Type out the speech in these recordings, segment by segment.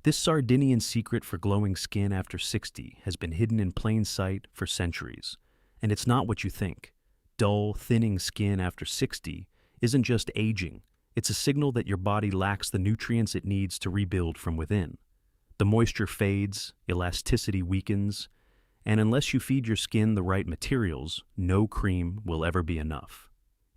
This Sardinian secret for glowing skin after 60 has been hidden in plain sight for centuries. And it's not what you think. Dull, thinning skin after 60 isn't just aging, it's a signal that your body lacks the nutrients it needs to rebuild from within. The moisture fades, elasticity weakens, and unless you feed your skin the right materials, no cream will ever be enough.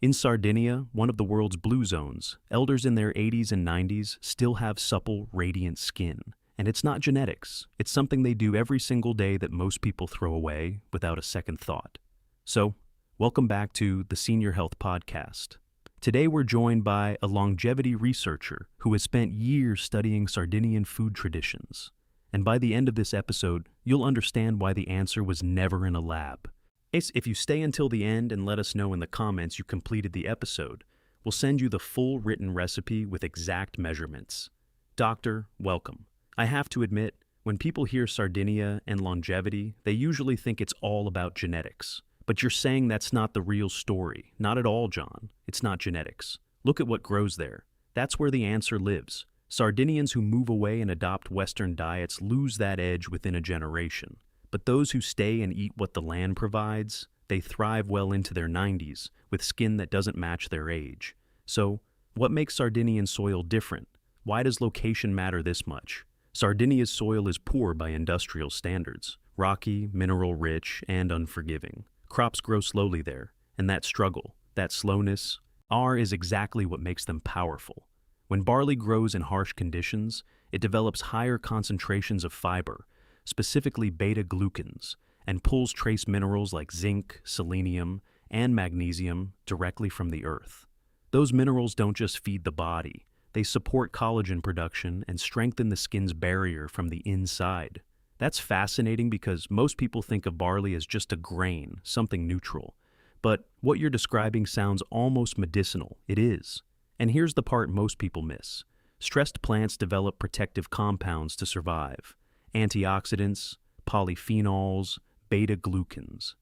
In Sardinia, one of the world's blue zones, elders in their 80s and 90s still have supple, radiant skin. And it's not genetics, it's something they do every single day that most people throw away without a second thought. So, welcome back to the Senior Health Podcast. Today we're joined by a longevity researcher who has spent years studying Sardinian food traditions. And by the end of this episode, you'll understand why the answer was never in a lab. If you stay until the end and let us know in the comments you completed the episode, we'll send you the full written recipe with exact measurements. Doctor, welcome. I have to admit, when people hear Sardinia and longevity, they usually think it's all about genetics. But you're saying that's not the real story. Not at all, John. It's not genetics. Look at what grows there. That's where the answer lives. Sardinians who move away and adopt Western diets lose that edge within a generation. But those who stay and eat what the land provides, they thrive well into their 90s with skin that doesn't match their age. So, what makes Sardinian soil different? Why does location matter this much? Sardinia's soil is poor by industrial standards, rocky, mineral-rich, and unforgiving. Crops grow slowly there, and that struggle, that slowness, is exactly what makes them powerful. When barley grows in harsh conditions, it develops higher concentrations of fiber, specifically beta-glucans, and pulls trace minerals like zinc, selenium, and magnesium directly from the earth. Those minerals don't just feed the body, they support collagen production and strengthen the skin's barrier from the inside. That's fascinating because most people think of barley as just a grain, something neutral. But what you're describing sounds almost medicinal. It is. And here's the part most people miss. Stressed plants develop protective compounds to survive. Antioxidants, polyphenols, beta-glucans.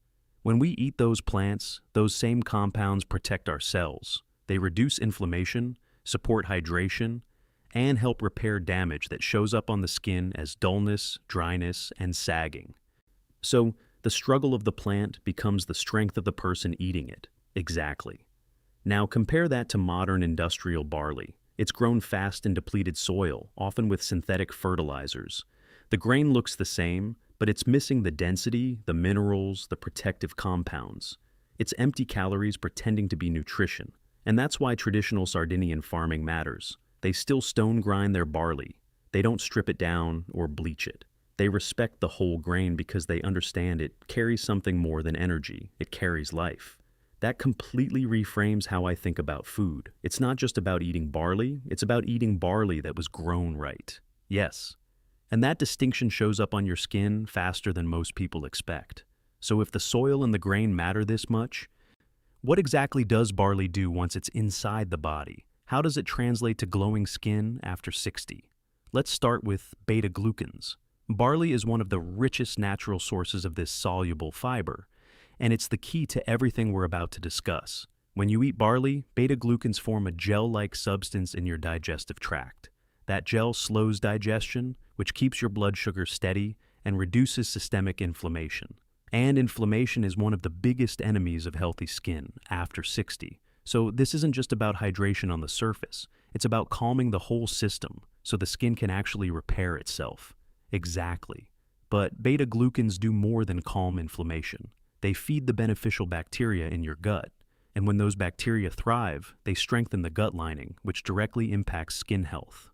When we eat those plants, those same compounds protect our cells. They reduce inflammation, support hydration, and help repair damage that shows up on the skin as dullness, dryness, and sagging. So, the struggle of the plant becomes the strength of the person eating it. Exactly. Now compare that to modern industrial barley. It's grown fast in depleted soil, often with synthetic fertilizers. The grain looks the same, but it's missing the density, the minerals, the protective compounds. It's empty calories pretending to be nutrition. And that's why traditional Sardinian farming matters. They still stone grind their barley. They don't strip it down or bleach it. They respect the whole grain because they understand it carries something more than energy. It carries life. That completely reframes how I think about food. It's not just about eating barley, it's about eating barley that was grown right. Yes. And that distinction shows up on your skin faster than most people expect. So if the soil and the grain matter this much, what exactly does barley do once it's inside the body? How does it translate to glowing skin after 60? Let's start with beta-glucans. Barley is one of the richest natural sources of this soluble fiber, and it's the key to everything we're about to discuss. When you eat barley, beta-glucans form a gel-like substance in your digestive tract. That gel slows digestion, which keeps your blood sugar steady and reduces systemic inflammation. And inflammation is one of the biggest enemies of healthy skin after 60. So this isn't just about hydration on the surface, it's about calming the whole system so the skin can actually repair itself. Exactly. But beta-glucans do more than calm inflammation. They feed the beneficial bacteria in your gut, and when those bacteria thrive, they strengthen the gut lining, which directly impacts skin health.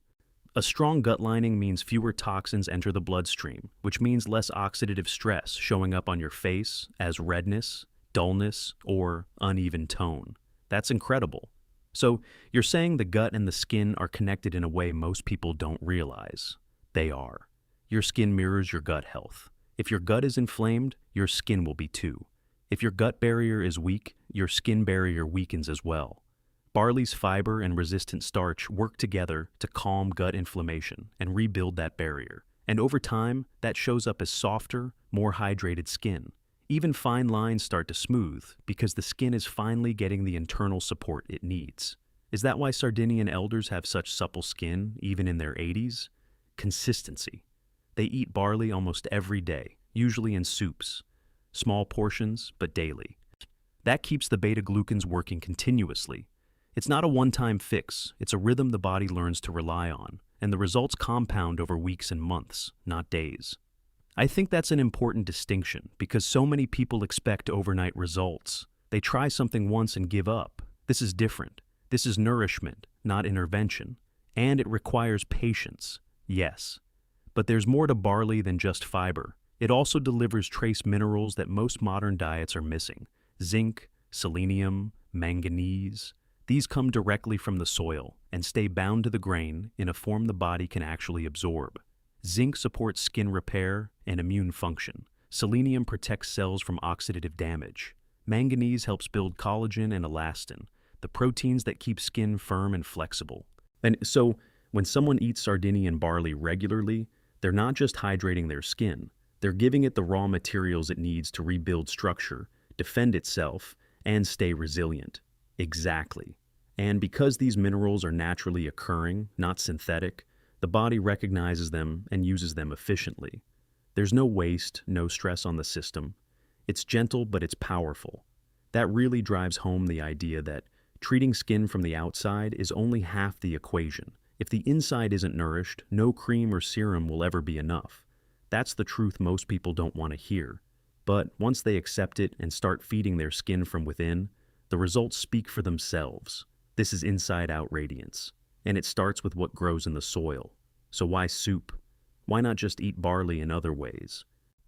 A strong gut lining means fewer toxins enter the bloodstream, which means less oxidative stress showing up on your face as redness, dullness, or uneven tone. That's incredible. So, you're saying the gut and the skin are connected in a way most people don't realize. They are. Your skin mirrors your gut health. If your gut is inflamed, your skin will be too. If your gut barrier is weak, your skin barrier weakens as well. Barley's fiber and resistant starch work together to calm gut inflammation and rebuild that barrier. And over time, that shows up as softer, more hydrated skin. Even fine lines start to smooth because the skin is finally getting the internal support it needs. Is that why Sardinian elders have such supple skin, even in their 80s? consistency. They eat barley almost every day, usually in soups. Small portions, but daily. That keeps the beta-glucans working continuously. It's not a one-time fix, it's a rhythm the body learns to rely on, and the results compound over weeks and months, not days. I think that's an important distinction because so many people expect overnight results. They try something once and give up. This is different. This is nourishment, not intervention. And it requires patience, yes. But there's more to barley than just fiber. It also delivers trace minerals that most modern diets are missing. Zinc, selenium, manganese. These come directly from the soil and stay bound to the grain in a form the body can actually absorb. Zinc supports skin repair and immune function. Selenium protects cells from oxidative damage. Manganese helps build collagen and elastin, the proteins that keep skin firm and flexible. And so, when someone eats Sardinian barley regularly, they're not just hydrating their skin, they're giving it the raw materials it needs to rebuild structure, defend itself, and stay resilient. Exactly. And because these minerals are naturally occurring, not synthetic, the body recognizes them and uses them efficiently. There's no waste, no stress on the system. It's gentle, but it's powerful. That really drives home the idea that treating skin from the outside is only half the equation. If the inside isn't nourished, no cream or serum will ever be enough. That's the truth most people don't want to hear. But once they accept it and start feeding their skin from within, the results speak for themselves. This is inside-out radiance. And it starts with what grows in the soil. So why soup? Why not just eat barley in other ways?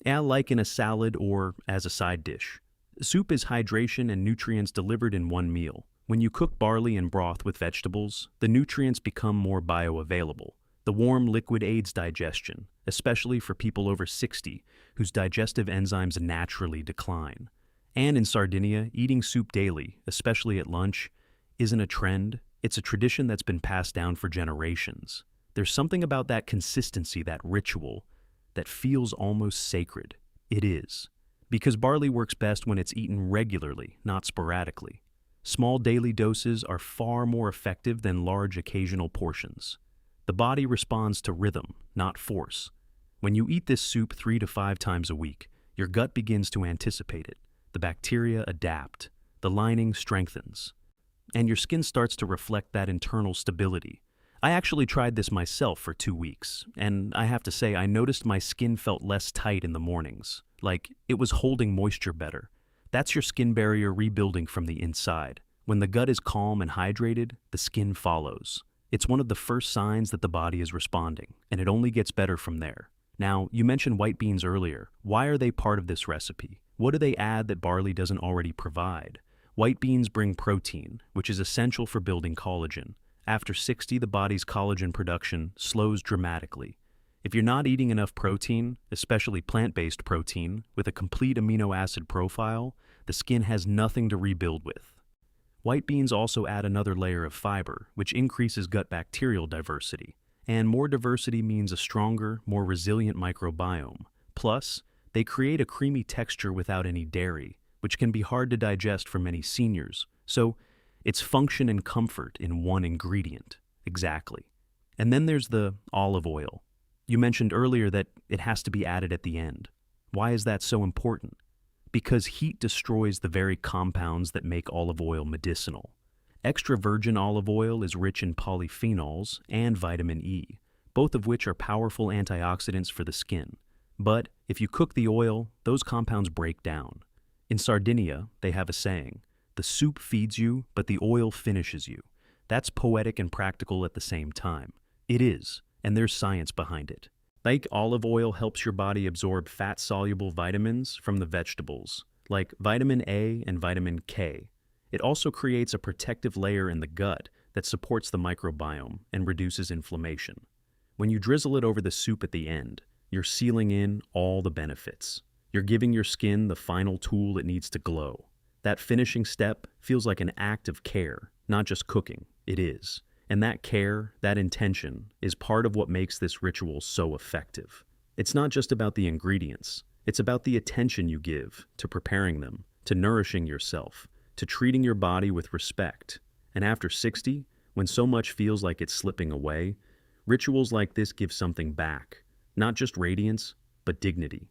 Like in a salad or as a side dish. Soup is hydration and nutrients delivered in one meal. When you cook barley and broth with vegetables, the nutrients become more bioavailable. The warm liquid aids digestion, especially for people over 60 whose digestive enzymes naturally decline. And in Sardinia, eating soup daily, especially at lunch, isn't a trend. It's a tradition that's been passed down for generations. There's something about that consistency, that ritual, that feels almost sacred. It is. Because barley works best when it's eaten regularly, not sporadically. Small daily doses are far more effective than large occasional portions. The body responds to rhythm, not force. When you eat this soup 3 to 5 times a week, your gut begins to anticipate it. The bacteria adapt. The lining strengthens. And your skin starts to reflect that internal stability. I actually tried this myself for 2 weeks, and I have to say I noticed my skin felt less tight in the mornings, like it was holding moisture better. That's your skin barrier rebuilding from the inside. When the gut is calm and hydrated, the skin follows. It's one of the first signs that the body is responding, and it only gets better from there. Now, you mentioned white beans earlier. Why are they part of this recipe? What do they add that barley doesn't already provide? White beans bring protein, which is essential for building collagen. After 60, the body's collagen production slows dramatically. If you're not eating enough protein, especially plant-based protein, with a complete amino acid profile, the skin has nothing to rebuild with. White beans also add another layer of fiber, which increases gut bacterial diversity. And more diversity means a stronger, more resilient microbiome. Plus, they create a creamy texture without any dairy, which can be hard to digest for many seniors. So, it's function and comfort in one ingredient. Exactly. And then there's the olive oil. You mentioned earlier that it has to be added at the end. Why is that so important? Because heat destroys the very compounds that make olive oil medicinal. Extra virgin olive oil is rich in polyphenols and vitamin E, both of which are powerful antioxidants for the skin. But if you cook the oil, those compounds break down. In Sardinia, they have a saying, "The soup feeds you, but the oil finishes you." That's poetic and practical at the same time. It is, and there's science behind it. Like olive oil helps your body absorb fat-soluble vitamins from the vegetables, like vitamin A and vitamin K. It also creates a protective layer in the gut that supports the microbiome and reduces inflammation. When you drizzle it over the soup at the end, you're sealing in all the benefits. You're giving your skin the final tool it needs to glow. That finishing step feels like an act of care, not just cooking. It is. And that care, that intention, is part of what makes this ritual so effective. It's not just about the ingredients. It's about the attention you give to preparing them, to nourishing yourself, to treating your body with respect. And after 60, when so much feels like it's slipping away, Rituals like this give something back, not just radiance, but dignity.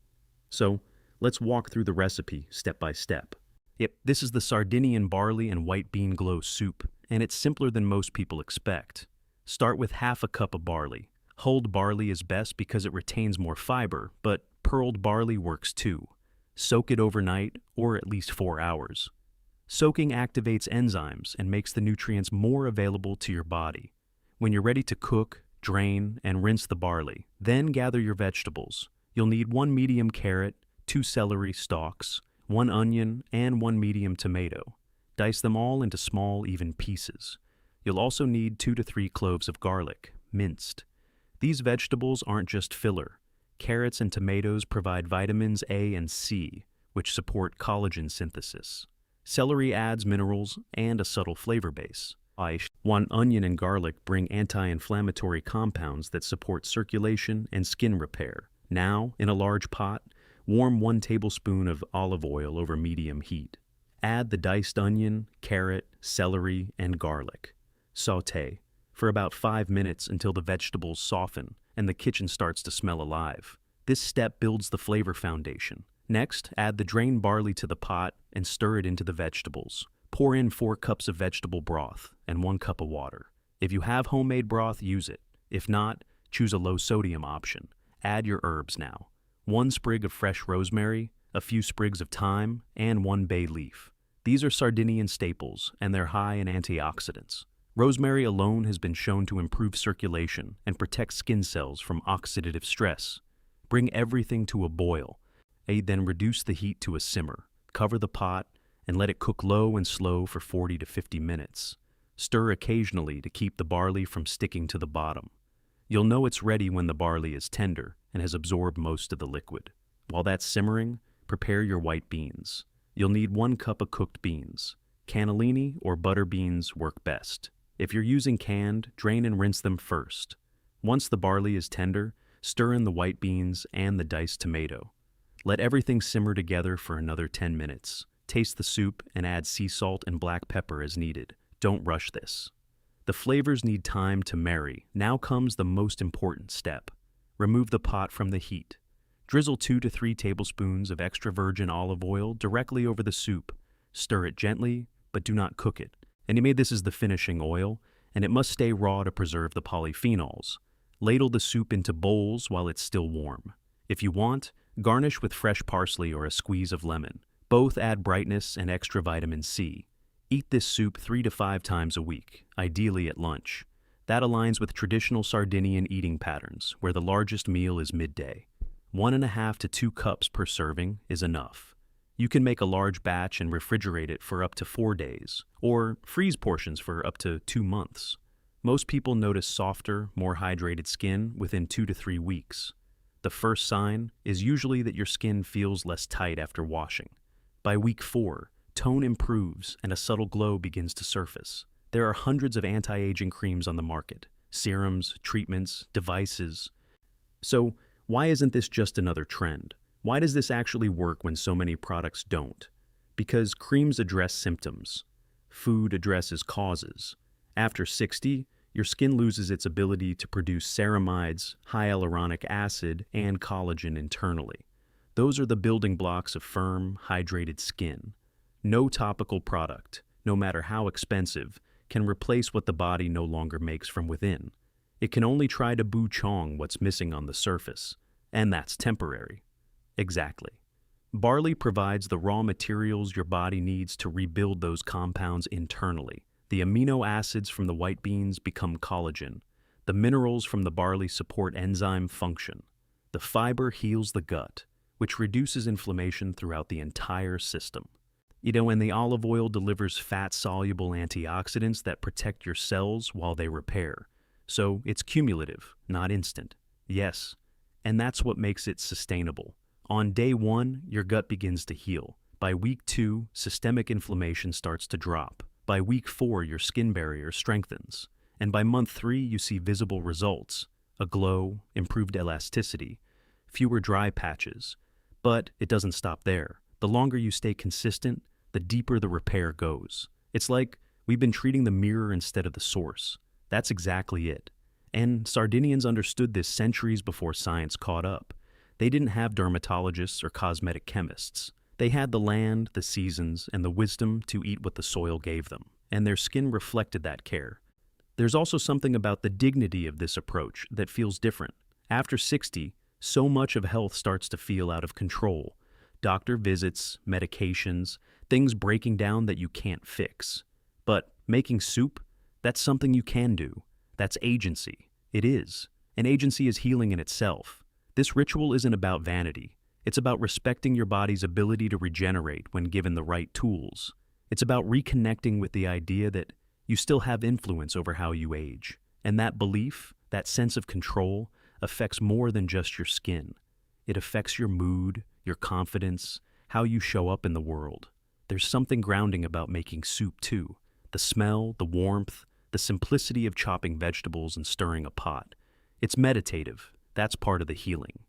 So, let's walk through the recipe step by step. Yep, this is the Sardinian barley and white bean glow soup, and it's simpler than most people expect. Start with half a cup of barley. Hulled barley is best because it retains more fiber, but pearled barley works too. Soak it overnight, or at least 4 hours. Soaking activates enzymes and makes the nutrients more available to your body. When you're ready to cook, drain, and rinse the barley. Then gather your vegetables. You'll need 1 medium carrot, 2 celery stalks, 1 onion, and 1 medium tomato. Dice them all into small, even pieces. You'll also need 2 to 3 cloves of garlic, minced. These vegetables aren't just filler. Carrots and tomatoes provide vitamins A and C, which support collagen synthesis. Celery adds minerals and a subtle flavor base. 1 onion and garlic bring anti-inflammatory compounds that support circulation and skin repair. Now, in a large pot, warm 1 tablespoon of olive oil over medium heat. Add the diced onion, carrot, celery, and garlic. Sauté for about 5 minutes until the vegetables soften and the kitchen starts to smell alive. This step builds the flavor foundation. Next, add the drained barley to the pot and stir it into the vegetables. Pour in 4 cups of vegetable broth and 1 cup of water. If you have homemade broth, use it. If not, choose a low-sodium option. Add your herbs now. 1 sprig of fresh rosemary, a few sprigs of thyme, and 1 bay leaf. These are Sardinian staples, and they're high in antioxidants. Rosemary alone has been shown to improve circulation and protect skin cells from oxidative stress. Bring everything to a boil. Then reduce the heat to a simmer. Cover the pot and let it cook low and slow for 40 to 50 minutes. Stir occasionally to keep the barley from sticking to the bottom. You'll know it's ready when the barley is tender and has absorbed most of the liquid. While that's simmering, prepare your white beans. You'll need 1 cup of cooked beans. Cannellini or butter beans work best. If you're using canned, drain and rinse them first. Once the barley is tender, stir in the white beans and the diced tomato. Let everything simmer together for another 10 minutes. Taste the soup and add sea salt and black pepper as needed. Don't rush this. The flavors need time to marry. Now comes the most important step. Remove the pot from the heat. Drizzle 2 to 3 tablespoons of extra virgin olive oil directly over the soup. Stir it gently, but do not cook it. This is the finishing oil, and it must stay raw to preserve the polyphenols. Ladle the soup into bowls while it's still warm. If you want, garnish with fresh parsley or a squeeze of lemon. Both add brightness and extra vitamin C. Eat this soup 3 to 5 times a week, ideally at lunch. That aligns with traditional Sardinian eating patterns, where the largest meal is midday. 1.5 to 2 cups per serving is enough. You can make a large batch and refrigerate it for up to 4 days, or freeze portions for up to 2 months. Most people notice softer, more hydrated skin within 2 to 3 weeks. The first sign is usually that your skin feels less tight after washing. By week 4, tone improves and a subtle glow begins to surface. There are hundreds of anti-aging creams on the market, serums, treatments, devices. So, why isn't this just another trend? Why does this actually work when so many products don't? Because creams address symptoms. Food addresses causes. After 60, your skin loses its ability to produce ceramides, hyaluronic acid, and collagen internally. Those are the building blocks of firm, hydrated skin. No topical product, no matter how expensive, can replace what the body no longer makes from within. It can only try to boo-chong what's missing on the surface, and that's temporary. Exactly. Barley provides the raw materials your body needs to rebuild those compounds internally. The amino acids from the white beans become collagen. The minerals from the barley support enzyme function. The fiber heals the gut, which reduces inflammation throughout the entire system. And the olive oil delivers fat-soluble antioxidants that protect your cells while they repair. So it's cumulative, not instant. Yes, and that's what makes it sustainable. On day 1, your gut begins to heal. By week 2, systemic inflammation starts to drop. By week 4, your skin barrier strengthens. And by month 3, you see visible results. A glow, improved elasticity, fewer dry patches. But it doesn't stop there. The longer you stay consistent, the deeper the repair goes. It's like we've been treating the mirror instead of the source. That's exactly it. And Sardinians understood this centuries before science caught up. They didn't have dermatologists or cosmetic chemists. They had the land, the seasons, and the wisdom to eat what the soil gave them, and their skin reflected that care. There's also something about the dignity of this approach that feels different. After 60, so much of health starts to feel out of control. Doctor visits, medications, things breaking down that you can't fix. But making soup, that's something you can do. That's agency. It is. And agency is healing in itself. This ritual isn't about vanity. It's about respecting your body's ability to regenerate when given the right tools. It's about reconnecting with the idea that you still have influence over how you age. And that belief, that sense of control, affects more than just your skin. It affects your mood, your confidence, how you show up in the world. There's something grounding about making soup too. The smell, the warmth, the simplicity of chopping vegetables and stirring a pot. It's meditative. That's part of the healing.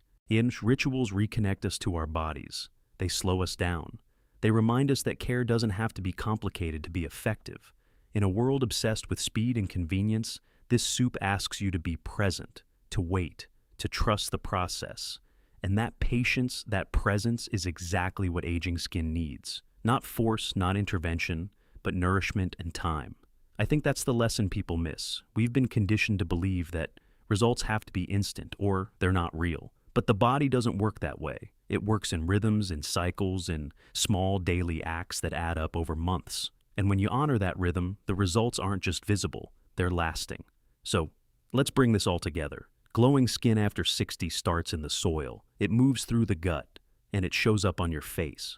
Rituals reconnect us to our bodies. They slow us down. They remind us that care doesn't have to be complicated to be effective. In a world obsessed with speed and convenience, this soup asks you to be present, to wait, to trust the process. And that patience, that presence is exactly what aging skin needs. Not force, not intervention, but nourishment and time. I think that's the lesson people miss. We've been conditioned to believe that results have to be instant or they're not real. But the body doesn't work that way. It works in rhythms, in cycles, in small daily acts that add up over months. And when you honor that rhythm, the results aren't just visible, they're lasting. So let's bring this all together. Glowing skin after 60 starts in the soil. It moves through the gut, and it shows up on your face.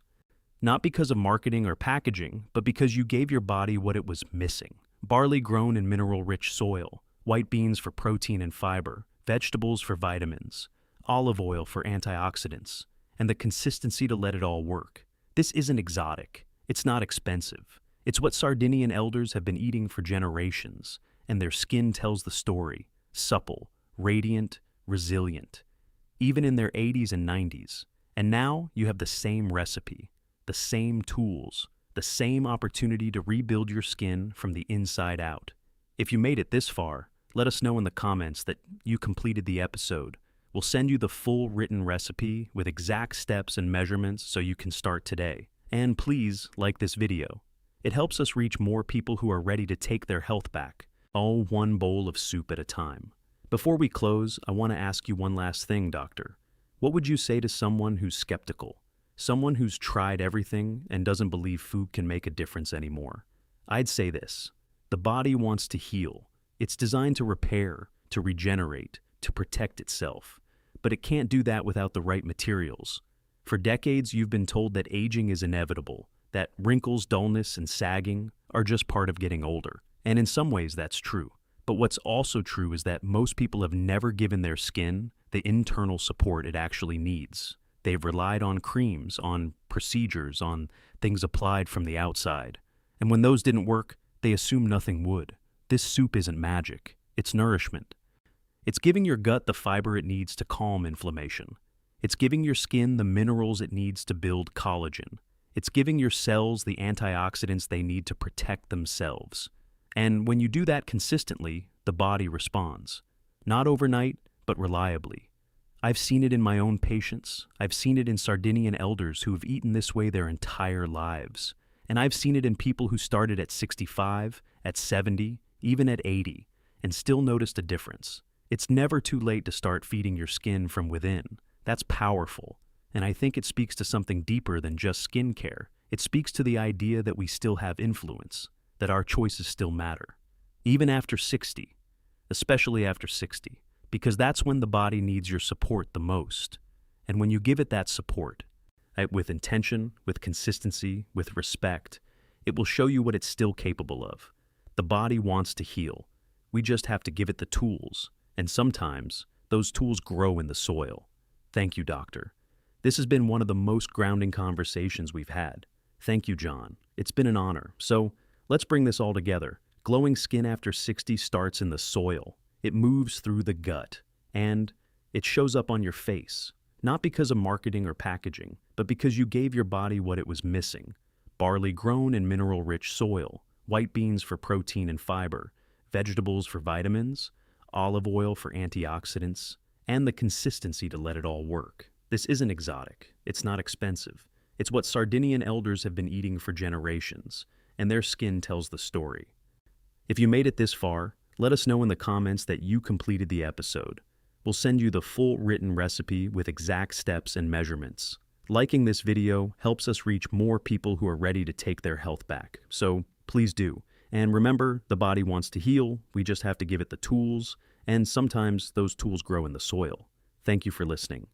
Not because of marketing or packaging, but because you gave your body what it was missing. Barley grown in mineral-rich soil, white beans for protein and fiber, vegetables for vitamins, olive oil for antioxidants, and the consistency to let it all work. This isn't exotic. It's not expensive. It's what Sardinian elders have been eating for generations, and their skin tells the story. Supple, radiant, resilient, even in their 80s and 90s. And now you have the same recipe, the same tools, the same opportunity to rebuild your skin from the inside out. If you made it this far, let us know in the comments that you completed the episode. We'll send you the full written recipe with exact steps and measurements so you can start today. And please like this video. It helps us reach more people who are ready to take their health back, all one bowl of soup at a time. Before we close, I want to ask you one last thing, Doctor. What would you say to someone who's skeptical? Someone who's tried everything and doesn't believe food can make a difference anymore? I'd say this. The body wants to heal. It's designed to repair, to regenerate, to protect itself. But it can't do that without the right materials. For decades, you've been told that aging is inevitable, that wrinkles, dullness, and sagging are just part of getting older. And in some ways, that's true. But what's also true is that most people have never given their skin the internal support it actually needs. They've relied on creams, on procedures, on things applied from the outside. And when those didn't work, they assumed nothing would. This soup isn't magic. It's nourishment. It's giving your gut the fiber it needs to calm inflammation. It's giving your skin the minerals it needs to build collagen. It's giving your cells the antioxidants they need to protect themselves. And when you do that consistently, the body responds. Not overnight, but reliably. I've seen it in my own patients. I've seen it in Sardinian elders who have eaten this way their entire lives. And I've seen it in people who started at 65, at 70, even at 80, and still noticed a difference. It's never too late to start feeding your skin from within. That's powerful. And I think it speaks to something deeper than just skincare. It speaks to the idea that we still have influence, that our choices still matter. Even after 60, especially after 60, because that's when the body needs your support the most. And when you give it that support, with intention, with consistency, with respect, it will show you what it's still capable of. The body wants to heal. We just have to give it the tools. And sometimes, those tools grow in the soil. Thank you, Doctor. This has been one of the most grounding conversations we've had. Thank you, John. It's been an honor. So, let's bring this all together. Glowing skin after 60 starts in the soil. It moves through the gut. And it shows up on your face. Not because of marketing or packaging, but because you gave your body what it was missing. Barley grown in mineral-rich soil, white beans for protein and fiber, vegetables for vitamins, olive oil for antioxidants, and the consistency to let it all work. This isn't exotic. It's not expensive. It's what Sardinian elders have been eating for generations, and their skin tells the story. If you made it this far, let us know in the comments that you completed the episode. We'll send you the full written recipe with exact steps and measurements. Liking this video helps us reach more people who are ready to take their health back, so please do. And remember, the body wants to heal, we just have to give it the tools, and sometimes those tools grow in the soil. Thank you for listening.